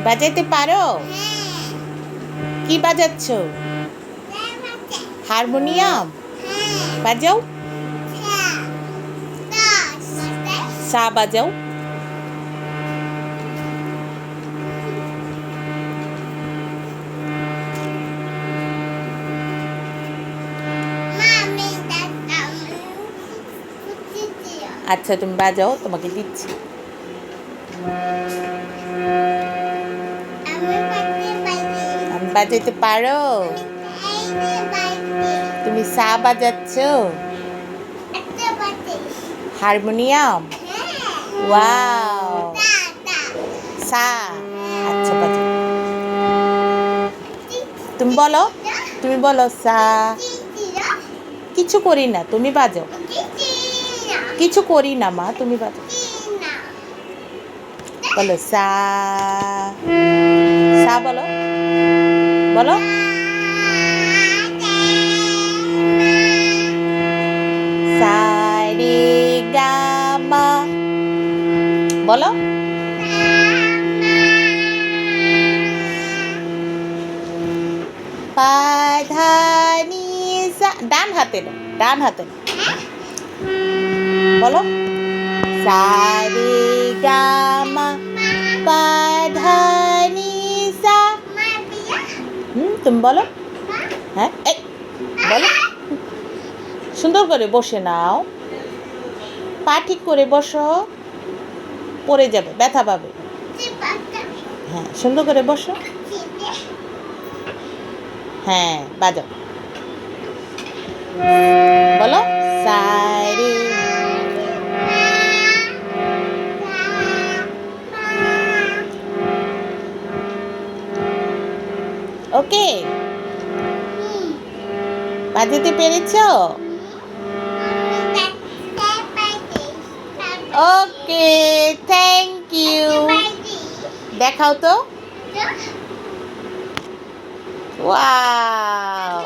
বাজাতে পারো? কি বাজাচ্ছ? হারমোনিয়াম বাজাও। সা বাজাও। আচ্ছা তুমি বাজাও, তোমাকে দিচ্ছি। আমি বাজাতে পারো? তুমি সা বাজাচ্ছ? হারমোনিয়াম? ওয়াও, সা। আচ্ছা বাজাও। তুমি বলো, তুমি বলো সা। কিছু করি না, তুমি বাজাও। কিছু করি না মা, তুমি বাজাও। বলো সা। সা বলো, বলো। সা রে গা মা বলো। পা ধা নি সা। ডান হাতে দাও, ডান হাতে বলো। সা রে গা মা পা ধা নি সা। তুমি বলো। হ্যাঁ, এই বলো। সুন্দর করে বসে নাও, পা ঠিক করে বসো, পড়ে যাবে, ব্যথা পাবে। হ্যাঁ, সুন্দর করে বসো। হ্যাঁ, বাজাও। বলো সা রে। ওকে, বাজাতে পেরেছো? ওকে, থ্যাংক ইউ। দেখাও তো। ওয়াও।